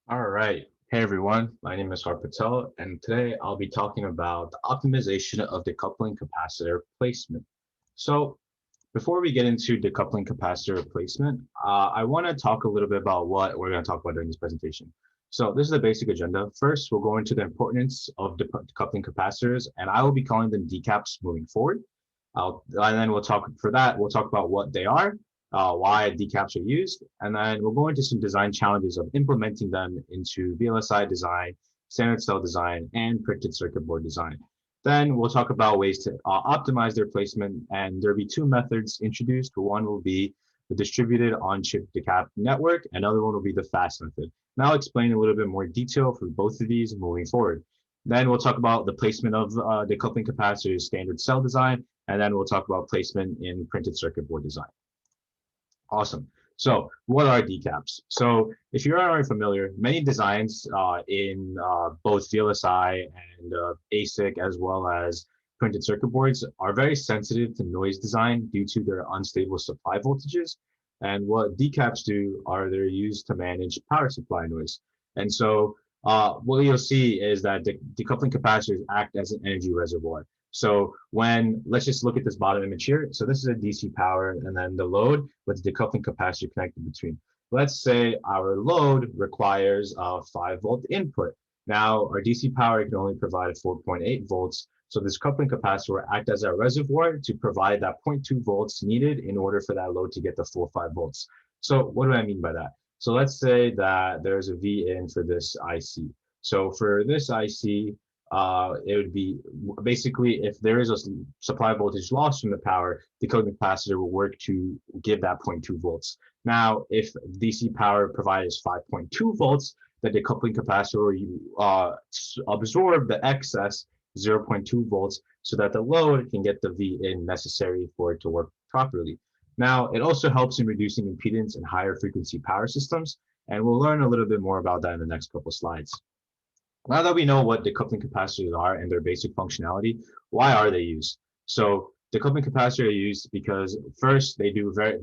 All right. Hey everyone, my name is Har Patel, and today I'll be talking about the optimization of decoupling capacitor placement. So before we get into decoupling capacitor replacement, I want to talk a little bit about what we're going to talk about during this presentation. So this is the basic agenda. First, we'll go into the importance of decoupling capacitors, and I will be calling them decaps moving forward. And then we'll talk about what they are, why decaps are used, and then we'll go into some design challenges of implementing them into VLSI design, standard cell design, and printed circuit board design. Then we'll talk about ways to optimize their placement, and there'll be two methods introduced. One will be the distributed on-chip decap network, another one will be the fast method. Now I'll explain a little bit more detail for both of these moving forward. Then we'll talk about the placement of decoupling capacitors, standard cell design, and then we'll talk about placement in printed circuit board design. Awesome. So what are decaps? So if you're already familiar, many designs in both VLSI and ASIC as well as printed circuit boards are very sensitive to noise design due to their unstable supply voltages. And what decaps do are they're used to manage power supply noise. And so what you'll see is that decoupling capacitors act as an energy reservoir. So let's just look at this bottom image here. So this is a DC power and then the load with the decoupling capacitor connected between. Let's say our load requires a 5-volt input. Now our DC power can only provide 4.8 volts. So this coupling capacitor will act as a reservoir to provide that 0.2 volts needed in order for that load to get the full 5 volts. So what do I mean by that? So let's say that there's a V in for this IC. So for this IC, it would be basically if there is a supply voltage loss from the power, the decoupling capacitor will work to give that 0.2 volts. Now, if DC power provides 5.2 volts, the decoupling capacitor will absorb the excess 0.2 volts so that the load can get the V in necessary for it to work properly. Now, it also helps in reducing impedance in higher frequency power systems, and we'll learn a little bit more about that in the next couple of slides. Now that we know what decoupling capacitors are and their basic functionality, why are they used? So decoupling capacitors are used because first they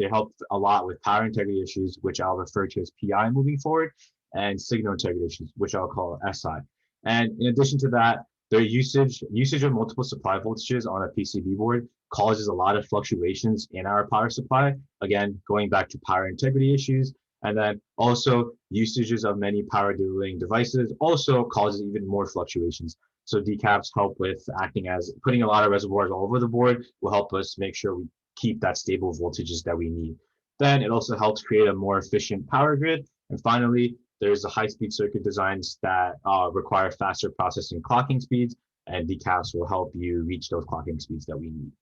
help a lot with power integrity issues, which I'll refer to as PI moving forward, and signal integrity issues, which I'll call SI. And in addition to that, their usage of multiple supply voltages on a PCB board causes a lot of fluctuations in our power supply. Again, going back to power integrity issues, and then also usages of many power delaying devices also causes even more fluctuations. So decaps help with acting as putting a lot of reservoirs all over the board will help us make sure we keep that stable voltages that we need. Then it also helps create a more efficient power grid. And finally, there's the high-speed circuit designs that require faster processing clocking speeds, and decaps will help you reach those clocking speeds that we need.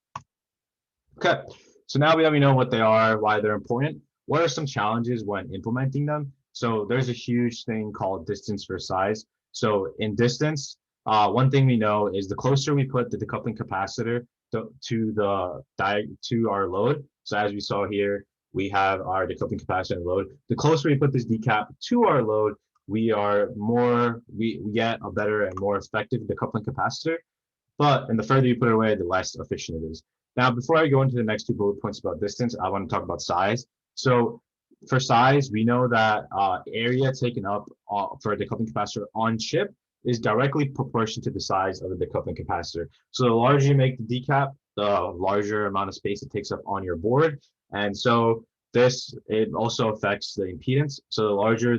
Okay, so now we know what they are, why they're important. What are some challenges when implementing them? So there's a huge thing called distance versus size. So in distance, one thing we know is the closer we put the decoupling capacitor to our load. So as we saw here, we have our decoupling capacitor and load. The closer we put this decap to our load, we get a better and more effective decoupling capacitor. And the further you put it away, the less efficient it is. Now, before I go into the next two bullet points about distance, I want to talk about size. So for size, we know that area taken up for a decoupling capacitor on chip is directly proportional to the size of the decoupling capacitor. So the larger you make the decap, the larger amount of space it takes up on your board. And so it also affects the impedance. So the larger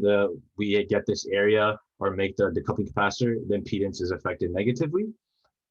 we get this area or make the decoupling capacitor, the impedance is affected negatively.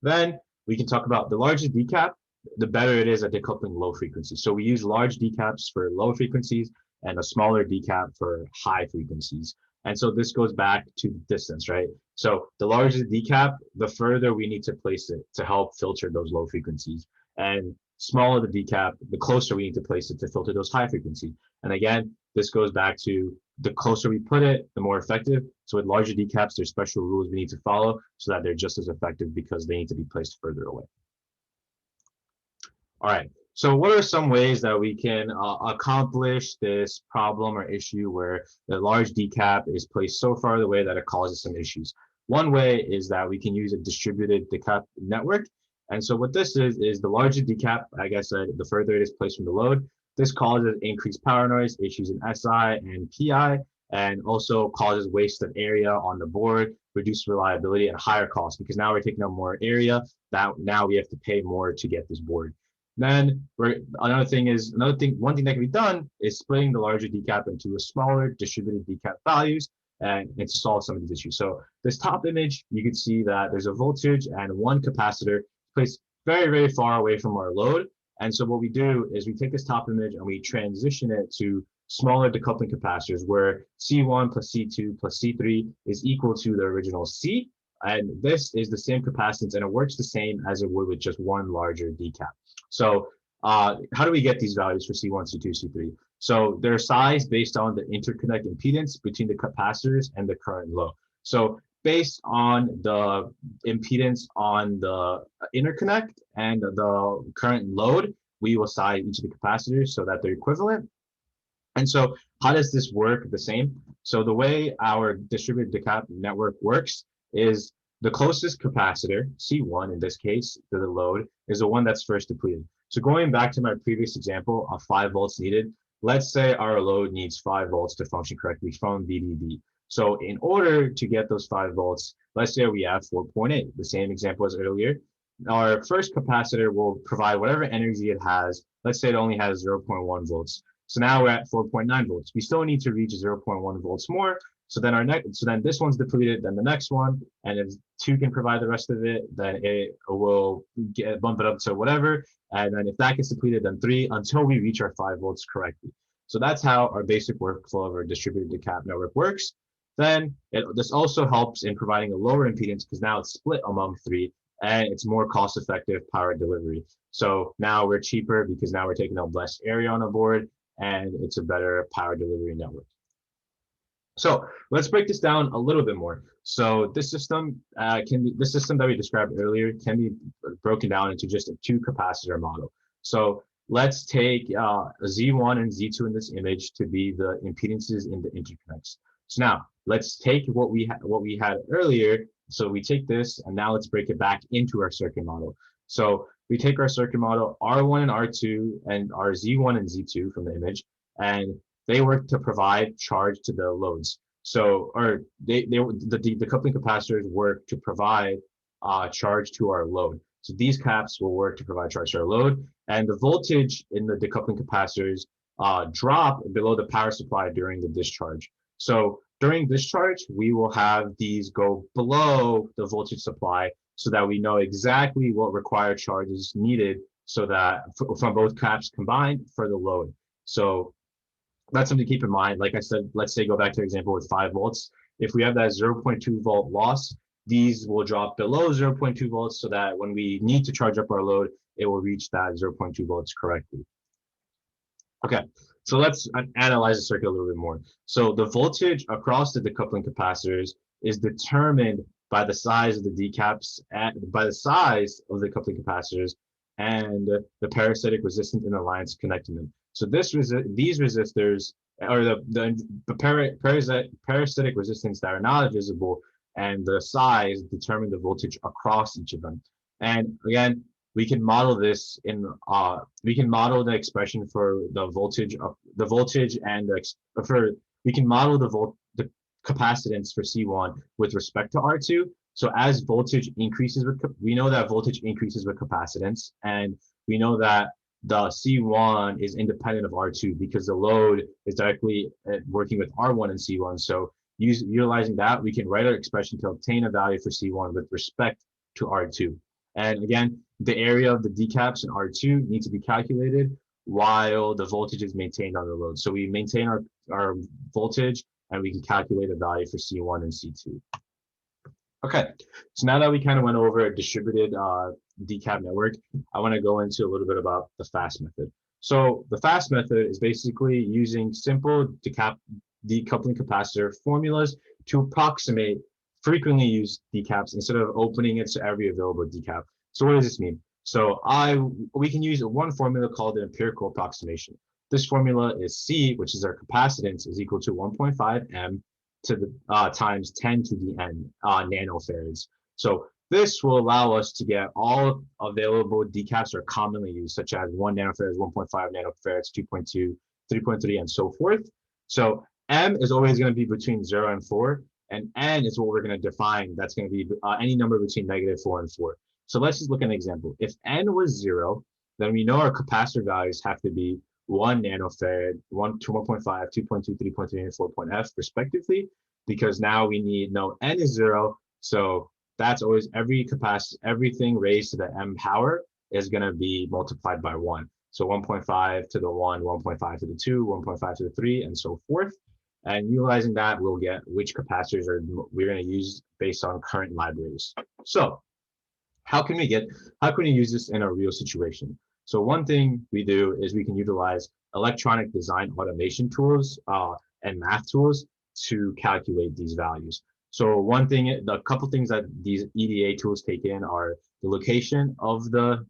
Then we can talk about the larger decap, the better it is at decoupling low frequencies. So we use large decaps for low frequencies and a smaller decap for high frequencies. And so this goes back to distance, right? So the larger the decap, the further we need to place it to help filter those low frequencies. And smaller the decap, the closer we need to place it to filter those high frequencies. And again, this goes back to the closer we put it, the more effective. So with larger decaps, there's special rules we need to follow so that they're just as effective because they need to be placed further away. All right. So what are some ways that we can accomplish this problem or issue where the large decap is placed so far away that it causes some issues? One way is that we can use a distributed decap network. And so what this is the larger decap, like I said, the further it is placed from the load, this causes increased power noise, issues in SI and PI. and also causes waste of area on the board, reduced reliability, and higher cost because now we're taking up more area. That now we have to pay more to get this board. Then one thing that can be done is splitting the larger decap into a smaller distributed decap values and to solve some of these issues. So this top image, you can see that there's a voltage and one capacitor placed very, very far away from our load. And so what we do is we take this top image and we transition it to smaller decoupling capacitors where C1 plus C2 plus C3 is equal to the original C. And this is the same capacitance and it works the same as it would with just one larger decap. So how do we get these values for C1, C2, C3? So they're sized based on the interconnect impedance between the capacitors and the current low. So based on the impedance on the interconnect and the current load, we will size each of the capacitors so that they're equivalent. And so how does this work the same? So the way our distributed decap network works is the closest capacitor, C1 in this case, to the load, is the one that's first depleted. So going back to my previous example of 5 volts needed, let's say our load needs 5 volts to function correctly from VDD. So in order to get those 5 volts, let's say we have 4.8, the same example as earlier. Our first capacitor will provide whatever energy it has. Let's say it only has 0.1 volts. So now we're at 4.9 volts. We still need to reach 0.1 volts more. So then this one's depleted, then the next one, and if 2 can provide the rest of it, then it will bump it up to whatever. And then if that gets depleted, then 3 until we reach our 5 volts correctly. So that's how our basic workflow of our distributed decap network works. Then this also helps in providing a lower impedance because now it's split among 3 and it's more cost-effective power delivery. So now we're cheaper because now we're taking up less area on the board and it's a better power delivery network. So let's break this down a little bit more. So this system that we described earlier can be broken down into just a 2 capacitor model. So let's take Z1 and Z2 in this image to be the impedances in the interconnects. So now let's take what we had earlier. So we take this and now let's break it back into our circuit model. So we take our circuit model R1 and R2 and our Z1 and Z2 from the image, and they work to provide charge to the loads. So, or the coupling capacitors work to provide charge to our load. So these caps will work to provide charge to our load, and the voltage in the decoupling capacitors drop below the power supply during the discharge. So during discharge, we will have these go below the voltage supply so that we know exactly what required charge is needed so that from both caps combined for the load. So that's something to keep in mind. Like I said, let's say go back to the example with 5 volts. If we have that 0.2 volt loss, these will drop below 0.2 volts so that when we need to charge up our load, it will reach that 0.2 volts correctly. Okay, so let's analyze the circuit a little bit more. So the voltage across the decoupling capacitors is determined by the size of the decaps and by the size of the coupling capacitors and the parasitic resistance in the lines connecting them. So these resistors, or the parasitic resistance that are not visible, and the size determine the voltage across each of them. And again, we can model this in we can model the expression for the voltage and we can model the capacitance for C1 with respect to R2. So as voltage increases we know that voltage increases with capacitance, and we know that the C1 is independent of R2 because the load is directly working with R1 and C1. So utilizing that, we can write our expression to obtain a value for C1 with respect to R2. And again, the area of the decaps in R2 needs to be calculated while the voltage is maintained on the load. So we maintain our voltage and we can calculate a value for C1 and C2. Okay, so now that we kind of went over a distributed decap network, I want to go into a little bit about the fast method. So the fast method is basically using simple decoupling capacitor formulas to approximate frequently used decaps instead of opening it to every available decap. So what does this mean? So we can use one formula called the empirical approximation. This formula is C, which is our capacitance, is equal to 1.5 M to the times 10 to the n nanofarads. So this will allow us to get all available decaps that are commonly used, such as 1 nanofarad, 1.5 nanofarads, 2.2, 3.3, and so forth. So M is always going to be between 0 and 4, and N is what we're going to define. That's going to be any number between -4 and 4. So let's just look at an example. If N was 0, then we know our capacitor values have to be 1 nanofarad, 1 to 1.5, 2.2, 3.3, and 4.f respectively, because now we know N is 0. So that's always everything raised to the M power is going to be multiplied by 1. So 1.5 to the 1, 1.5 to the 2, 1.5 to the 3, and so forth. And utilizing that, we'll get which capacitors we're going to use based on current libraries. So how can we use this in a real situation? So one thing we do is we can utilize electronic design automation tools and math tools to calculate these values. So a couple things that these EDA tools take in are the location of the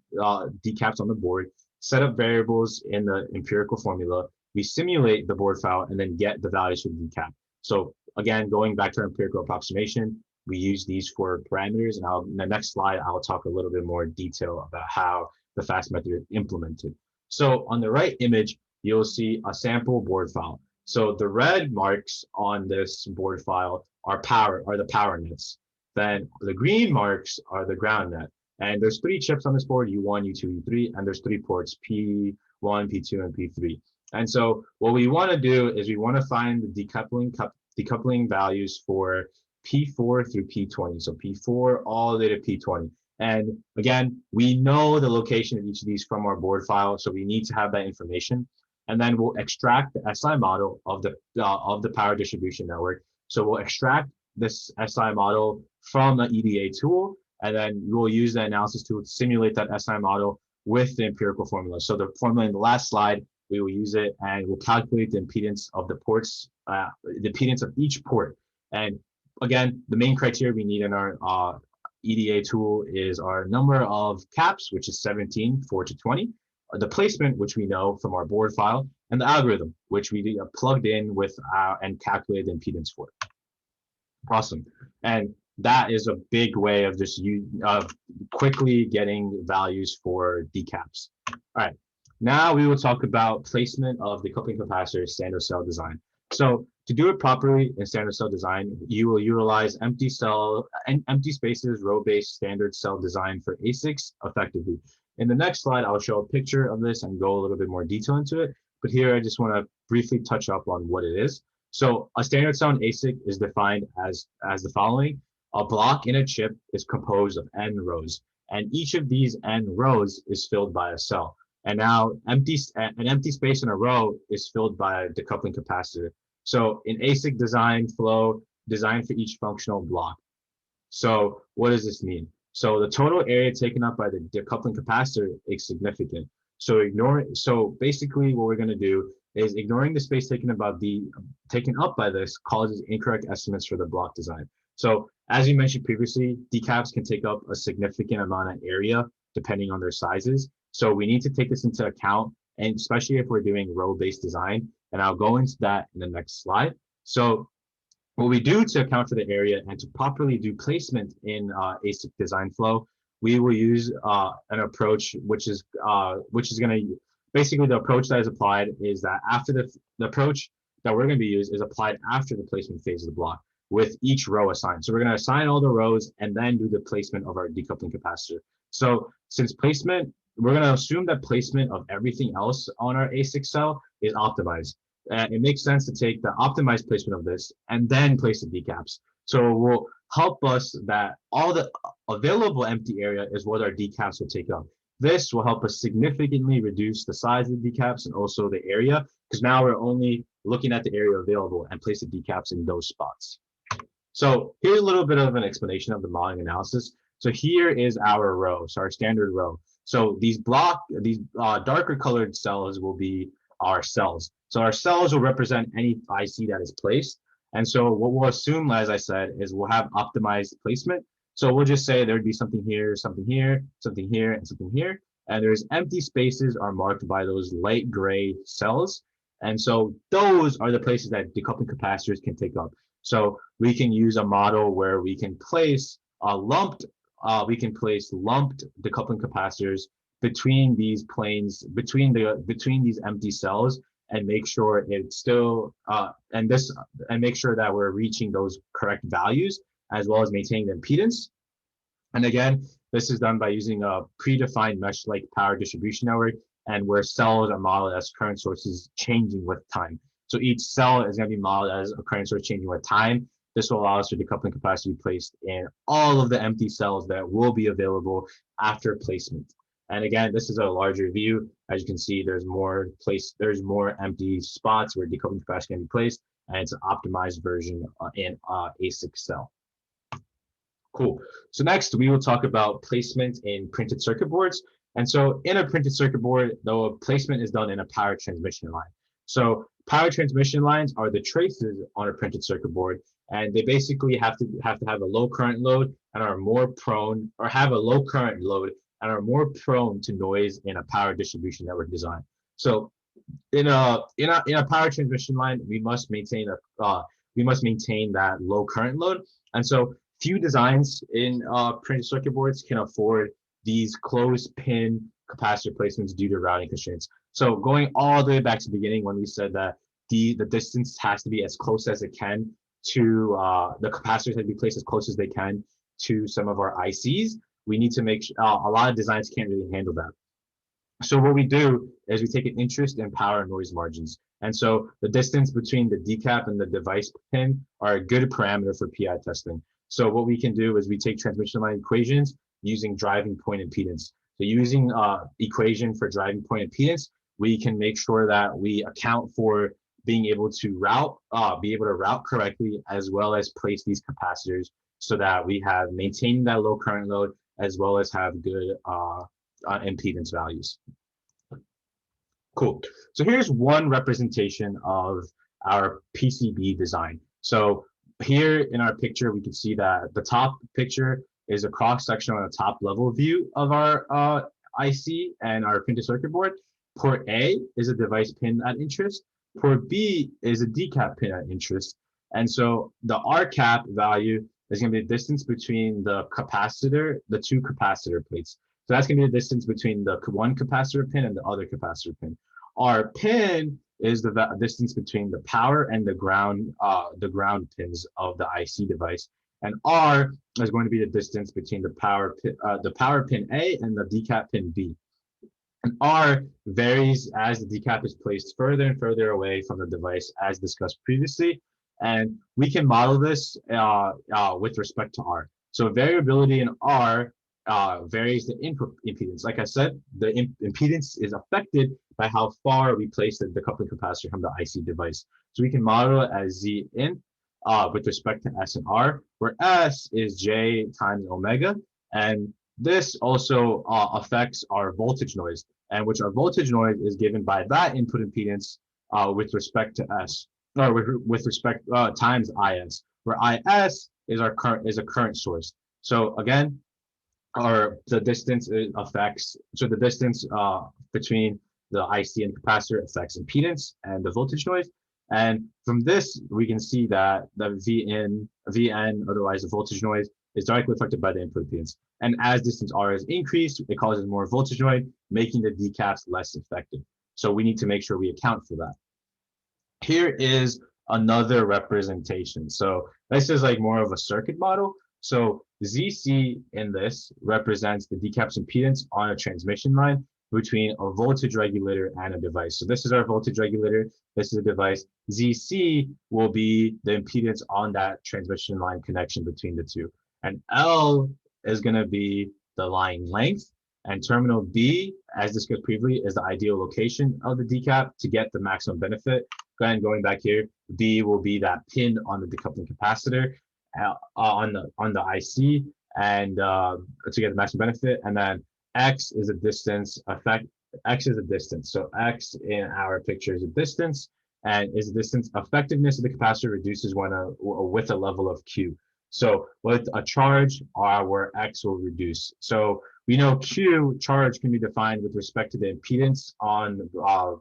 decaps on the board, set up variables in the empirical formula, we simulate the board file, and then get the values for the decap. So again, going back to our empirical approximation, we use these for parameters, and in the next slide, I'll talk a little bit more detail about how the FAST method is implemented. So on the right image, you'll see a sample board file. So the red marks on this board file are the power nets. Then the green marks are the ground net. And there's 3 chips on this board, U1, U2, U3, and there's 3 ports, P1, P2, and P3. And so what we want to do is we want to find the decoupling values for P4 through P20. So P4 all the way to P20. And again, we know the location of each of these from our board file, so we need to have that information. And then we'll extract the SI model of the power distribution network. So we'll extract this SI model from the EDA tool, and then we'll use the analysis tool to simulate that SI model with the empirical formula. So the formula in the last slide, we will use it and we'll calculate the impedance of the ports, the impedance of each port. And again, the main criteria we need in our EDA tool is our number of caps, which is 17, 4 to 20, the placement, which we know from our board file, and the algorithm, which we plugged in with and calculated the impedance for. Awesome. And that is a big way of just quickly getting values for decaps. All right. Now we will talk about placement of the coupling capacitor standard cell design. So to do it properly in standard cell design, you will utilize empty spaces, row-based standard cell design for ASICs effectively. In the next slide, I'll show a picture of this and go a little bit more detail into it. But here, I just want to briefly touch up on what it is. So a standard cell ASIC is defined as the following. A block in a chip is composed of n rows, and each of these n rows is filled by a cell. And now an empty space in a row is filled by a decoupling capacitor. So in ASIC design flow, designed for each functional block. So what does this mean? So the total area taken up by the decoupling capacitor is significant. So basically what we're going to do is ignoring the space taken up by this causes incorrect estimates for the block design. So as you mentioned previously, decaps can take up a significant amount of area depending on their sizes. So we need to take this into account, and especially if we're doing row-based design, and I'll go into that in the next slide. So what we do to account for the area and to properly do placement in ASIC design flow, we will use an approach which is going to basically, the approach that is applied is that after the approach that we're going to be used is applied after the placement phase of the block with each row assigned. So we're going to assign all the rows and then do the placement of our decoupling capacitor. So since placement, we're going to assume that placement of everything else on our ASIC cell is optimized. It makes sense to take the optimized placement of this and then place the decaps. So it will help us that all the available empty area is what our decaps will take up. This will help us significantly reduce the size of the decaps and also the area, because now we're only looking at the area available and place the decaps in those spots. So here's a little bit of an explanation of the modeling analysis. So here is our row, so our standard row. So these darker colored cells will be our cells. So our cells will represent any IC that is placed. And so what we'll assume, as I said, is we'll have optimized placement. So we'll just say there'd be something here, something here, something here, and something here. And there's empty spaces are marked by those light gray cells. And so those are the places that decoupling capacitors can take up. So we can use a model where we can place lumped decoupling capacitors between these planes, between these empty cells, and make sure it's still and make sure that we're reaching those correct values as well as maintaining the impedance. And again, this is done by using a predefined mesh-like power distribution network, and where cells are modeled as current sources changing with time. So each cell is going to be modeled as a current source changing with time. This will allow us for decoupling capacitors to be placed in all of the empty cells that will be available after placement. And again, this is a larger view. As you can see, there's more empty spots where decoupling capacitors can be placed, and it's an optimized version in ASIC cell. Cool. So next we will talk about placement in printed circuit boards. And so in a printed circuit board, the placement is done in a power transmission line. So power transmission lines are the traces on a printed circuit board, and they basically have to have a low current load and are more prone, or have a low current load and are more prone to noise in a power distribution network design. So in a power transmission line, we must maintain that low current load. And so few designs in printed circuit boards can afford these closed pin capacitor placements due to routing constraints. So going all the way back to the beginning when we said that the distance has to be as close as it can to the capacitors have to be placed as close as they can to some of our ICs, we need to make a lot of designs can't really handle that. So what we do is we take an interest in power and noise margins. And so the distance between the decap and the device pin are a good parameter for PI testing. So what we can do is we take transmission line equations using driving point impedance. So using equation for driving point impedance, we can make sure that we account for being able to route correctly, as well as place these capacitors so that we have maintaining that low current load as well as have good impedance values. Cool. So here's one representation of our PCB design. So here in our picture, we can see that the top picture is a cross section on the top level view of our IC and our printed circuit board. Port A is a device pin at interest. Port B is a decap pin at interest. And so the R cap value is going to be the distance between the two capacitor plates. So that's going to be the distance between the one capacitor pin and the other capacitor pin. Our pin is the distance between the power and the ground pins of the IC device. And R is going to be the distance between the power pin A and the decap pin B. And R varies as the decap is placed further and further away from the device, as discussed previously. And we can model this with respect to R. So variability in R varies the input impedance. Like I said, the impedance is affected by how far we place the decoupling capacitor from the IC device. So we can model it as Z in with respect to S and R, where S is J times omega. And this also affects our voltage noise, and which our voltage noise is given by that input impedance with respect to S, or with respect times IS, where IS is a current source. So again, the distance between the IC and capacitor affects impedance and the voltage noise. And from this, we can see that the Vn, otherwise the voltage noise, is directly affected by the input impedance. And as distance R is increased, it causes more voltage noise, making the decaps less effective. So we need to make sure we account for that. Here is another representation. So this is like more of a circuit model. So ZC in this represents the decap's impedance on a transmission line between a voltage regulator and a device. So this is our voltage regulator, this is a device. ZC will be the impedance on that transmission line connection between the two. And L is going to be the line length, and terminal B, as discussed previously, is the ideal location of the decap to get the maximum benefit. Again, going back here, B will be that pin on the decoupling capacitor on the IC, and to get the maximum benefit. And then X is a distance X is a distance. So X in our picture is a distance, and is the distance effectiveness of the capacitor reduces when with a level of Q. So with a charge, where X will reduce. So we know Q charge can be defined with respect to the impedance on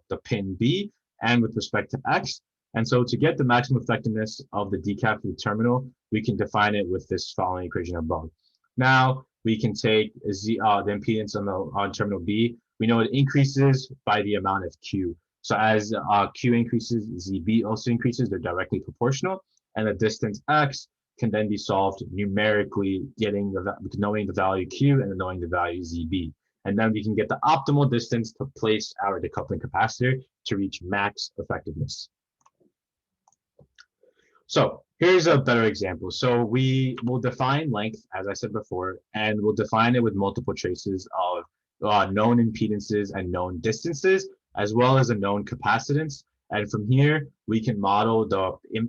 the pin B and with respect to X. And so to get the maximum effectiveness of the decap through the terminal, we can define it with this following equation above. Now we can take the impedance on terminal B. We know it increases by the amount of Q. So as Q increases, ZB also increases. They're directly proportional, and the distance X can then be solved numerically, knowing the value Q and knowing the value ZB. And then we can get the optimal distance to place our decoupling capacitor to reach max effectiveness. So here's a better example. So we will define length, as I said before, and we'll define it with multiple traces of known impedances and known distances, as well as a known capacitance. And from here, we can model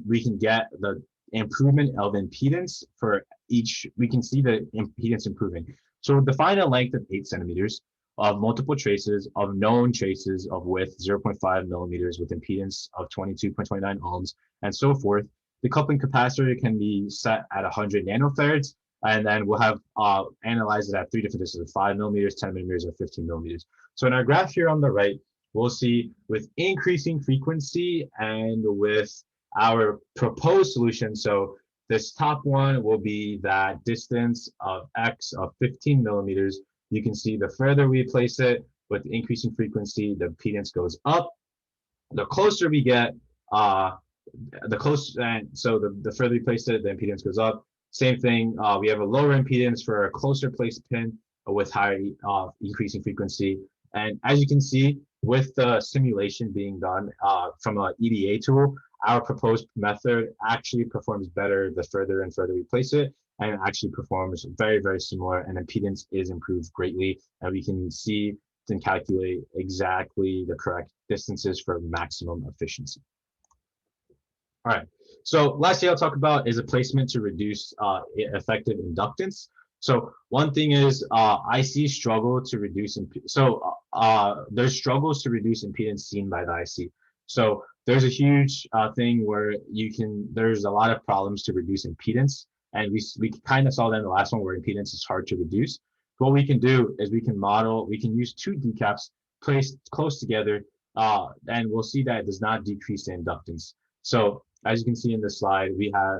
we can get the improvement of impedance for each, we can see the impedance improving. So we'll define a length of 8 centimeters of multiple traces of known traces of width 0.5 millimeters with impedance of 22.29 ohms and so forth. The coupling capacitor can be set at 100 nanofarads, and then we'll have analyzed it at 3 different distances, 5 millimeters, 10 millimeters, or 15 millimeters. So in our graph here on the right, we'll see with increasing frequency and with our proposed solution. So this top one will be that distance of X of 15 millimeters. You can see the further we place it with increasing frequency, the impedance goes up. The closer we get, the closer, and so the further we place it, the impedance goes up. Same thing, we have a lower impedance for a closer placed pin with high increasing frequency. And as you can see, with the simulation being done from an EDA tool, our proposed method actually performs better the further and further we place it, and it actually performs very, very similar, and impedance is improved greatly, and we can see and calculate exactly the correct distances for maximum efficiency. All right, so last thing I'll talk about is a placement to reduce effective inductance. So one thing is IC struggle to reduce, there's struggles to reduce impedance seen by the IC. So there's a huge thing where there's a lot of problems to reduce impedance, and we kind of saw that in the last one where impedance is hard to reduce. What we can do is we can use 2 decaps placed close together, and we'll see that it does not decrease the inductance. So as you can see in this slide,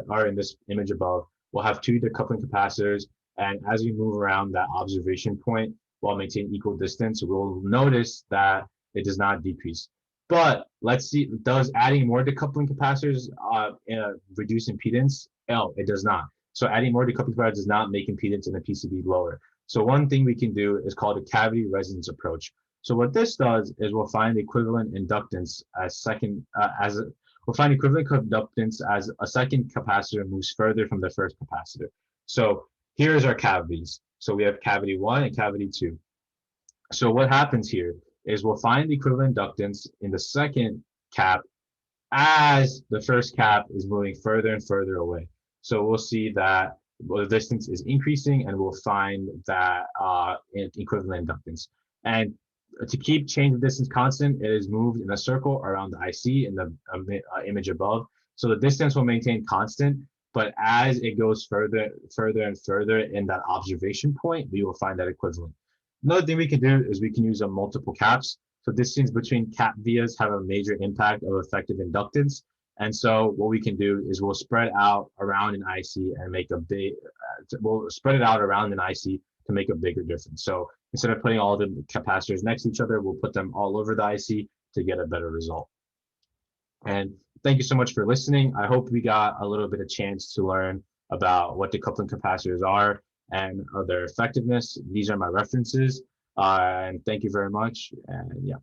or in this image above, we'll have 2 decoupling capacitors, and as we move around that observation point while maintaining equal distance, we'll notice that it does not decrease. But let's see, does adding more decoupling capacitors reduce impedance? No, it does not. So adding more decoupling capacitors does not make impedance in the PCB lower. So one thing we can do is called a cavity resonance approach. So what this does is we'll find equivalent inductance we'll find equivalent inductance as a second capacitor moves further from the first capacitor. So here's our cavities. So we have cavity 1 and cavity 2. So what happens here is we'll find the equivalent inductance in the second cap as the first cap is moving further and further away. So we'll see that the distance is increasing, and we'll find that equivalent inductance. And to keep change of distance constant, it is moved in a circle around the IC in the image above. So the distance will maintain constant, but as it goes further and further in that observation point, we will find that equivalent. Another thing we can do is we can use multiple caps. So distance between cap vias have a major impact of effective inductance. And so what we can do is we'll spread out around an IC and make we'll spread it out around an IC to make a bigger difference. So instead of putting all the capacitors next to each other, we'll put them all over the IC to get a better result. And thank you so much for listening. I hope we got a little bit of chance to learn about what decoupling capacitors are and their effectiveness. These are my references. And thank you very much. And yeah.